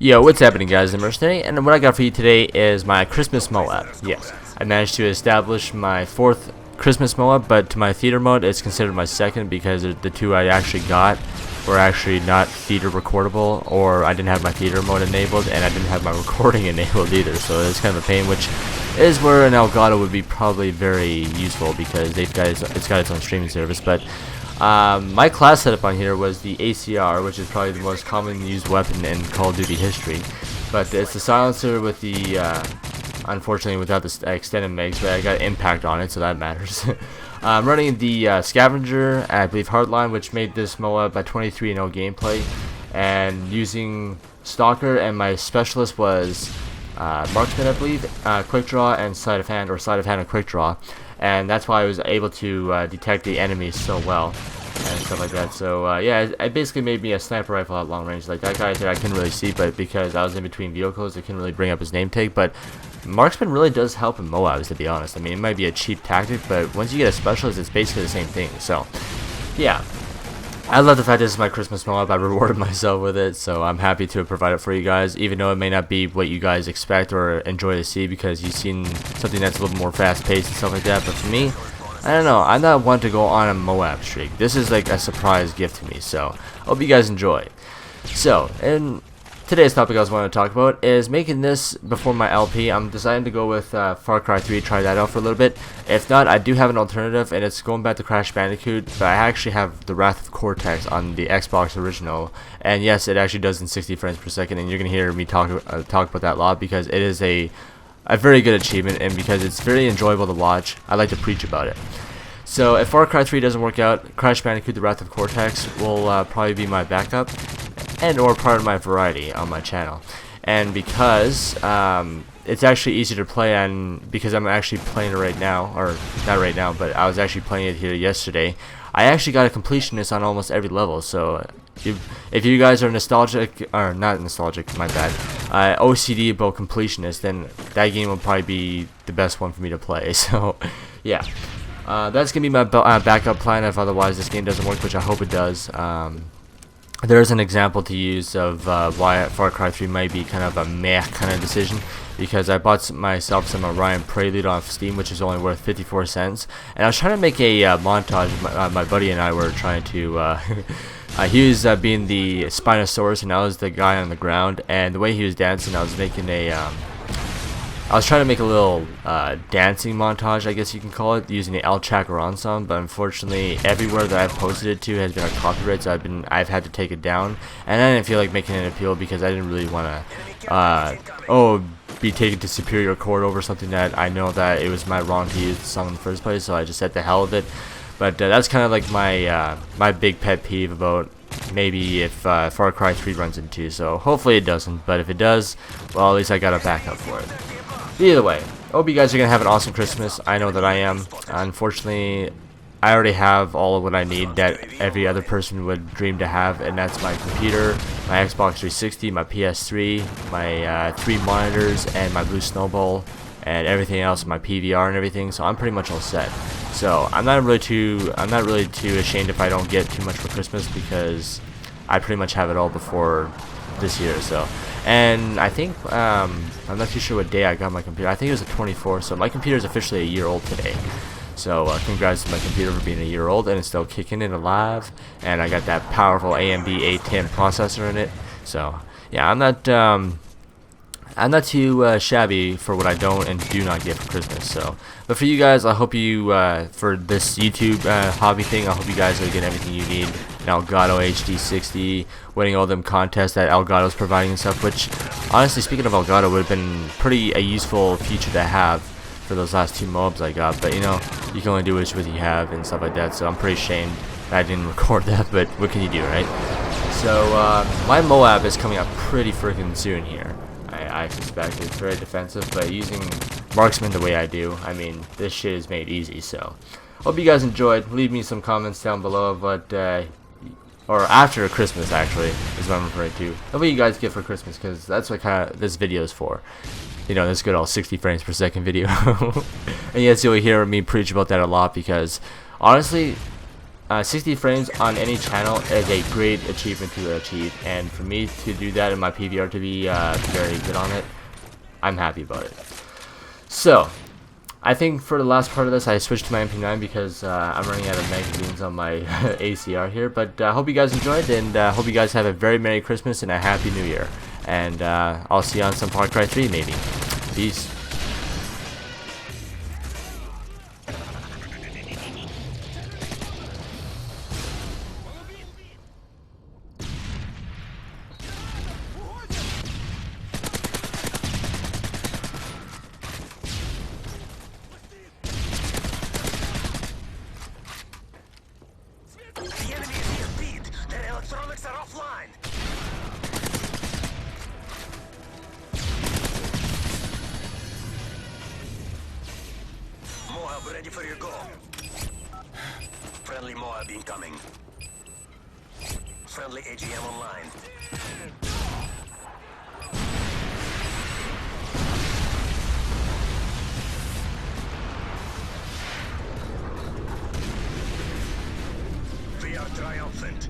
Yo, what's happening, guys? I'm Mercenary, and what I got for you today is my Christmas MOAB. Yes, I managed to establish my 4th Christmas MOAB, but to my theater mode, it's considered my 2nd because the 2 I actually got were actually not theater recordable, or I didn't have my theater mode enabled, and I didn't have my recording enabled either, so it's kind of a pain, which is where an Elgato would be probably very useful because it's got its own streaming service. But my class setup on here was the ACR, which is probably the most commonly used weapon in Call of Duty history. But it's the silencer with the, unfortunately without the extended megs, but I got impact on it, so that matters. I'm running the scavenger, I believe hardline, which made this MOAB a 23-0 gameplay, and using stalker, and my specialist was marksman, I believe, quick draw and sleight of hand, or sleight of hand and quick draw. And that's why I was able to detect the enemies so well and stuff like that. So yeah, it basically made me a sniper rifle at long range. Like that guy there I couldn't really see, but because I was in between vehicles I couldn't really bring up his name tag. But marksman really does help in MOABs, to be honest. I mean, it might be a cheap tactic, but once you get a specialist it's basically the same thing. So yeah, I love the fact this is my Christmas MOAB. I rewarded myself with it, so I'm happy to provide it for you guys, even though it may not be what you guys expect or enjoy to see because you've seen something that's a little more fast-paced and stuff like that. But for me, I don't know, I'm not one to go on a MOAB streak. This is like a surprise gift to me, so I hope you guys enjoy. So, and today's topic I was wanting to talk about is making this before my LP. I'm deciding to go with Far Cry 3, try that out for a little bit. If not, I do have an alternative, and it's going back to Crash Bandicoot, but I actually have the Wrath of Cortex on the Xbox original, and yes, it actually does in 60 frames per second, and you're going to hear me talk about that a lot because it is a very good achievement, and because it's very enjoyable to watch, I like to preach about it. So if Far Cry 3 doesn't work out, Crash Bandicoot the Wrath of Cortex will probably be my backup and or part of my variety on my channel. And because it's actually easy to play on, because I'm actually playing it right now, or not right now, but I was actually playing it here yesterday, I actually got a completionist on almost every level. So if you guys are nostalgic, or not nostalgic, my bad, OCD about completionist, then that game will probably be the best one for me to play. So yeah, that's gonna be my backup plan if otherwise this game doesn't work, which I hope it does. There's an example to use of why Far Cry 3 might be kind of a meh kind of decision, because I bought myself some Orion Prelude off Steam, which is only worth 54 cents, and I was trying to make a montage. My buddy and I were trying to he was being the Spinosaurus and I was the guy on the ground, and the way he was dancing, I was making I was trying to make a little dancing montage, I guess you can call it, using the El Chacarron song, but unfortunately everywhere that I've posted it to has been a copyright, so I've had to take it down, and I didn't feel like making an appeal because I didn't really want to be taken to Superior Court over something that I know that it was my wrong to use the song in the first place, so I just said the hell with it. But that's kind of like my my big pet peeve about maybe if Far Cry 3 runs into, so hopefully it doesn't, but if it does, well, at least I got a backup for it. Either way, I hope you guys are going to have an awesome Christmas. I know that I am. Unfortunately, I already have all of what I need that every other person would dream to have, and that's my computer, my Xbox 360, my PS3, my 3 monitors, and my Blue Snowball, and everything else, my PVR and everything, so I'm pretty much all set. So I'm not really too ashamed if I don't get too much for Christmas, because I pretty much have it all before this year. So, and I think I'm not too sure what day I got my computer. I think it was the 24th, so my computer is officially a year old today. So congrats to my computer for being a year old, and it's still kicking it alive, and I got that powerful AMD A10 processor in it. So yeah, I'm not too shabby for what I don't and do not get for Christmas. So, but for you guys, I hope you for this YouTube hobby thing, I hope you guys are getting everything you need. An Elgato HD60, winning all them contests that Elgato's providing and stuff. Which, honestly, speaking of Elgato, would have been a useful feature to have for those last 2 MOABs I got. But you know, you can only do what you have and stuff like that. So I'm pretty ashamed that I didn't record that. But what can you do, right? So my MOAB is coming up pretty freaking soon here. I suspect it's very defensive, but using marksman the way I do, I mean, this shit is made easy. So hope you guys enjoyed. Leave me some comments down below of what or after Christmas actually is what I'm referring to, of what you guys get for Christmas, because that's what kind of this video is for. You know, this good old 60 frames per second video. And yes, you'll hear me preach about that a lot, because honestly, 60 frames on any channel is a great achievement to achieve, and for me to do that in my PVR to be very good on it, I'm happy about it. So, I think for the last part of this, I switched to my MP9 because I'm running out of magazines on my ACR here. But I hope you guys enjoyed, and hope you guys have a very Merry Christmas and a Happy New Year. And I'll see you on some Far Cry 3 maybe. Peace. The enemy is near speed. Their electronics are offline. MOAB ready for your go. Friendly MOAB incoming. Friendly AGM online. We are triumphant.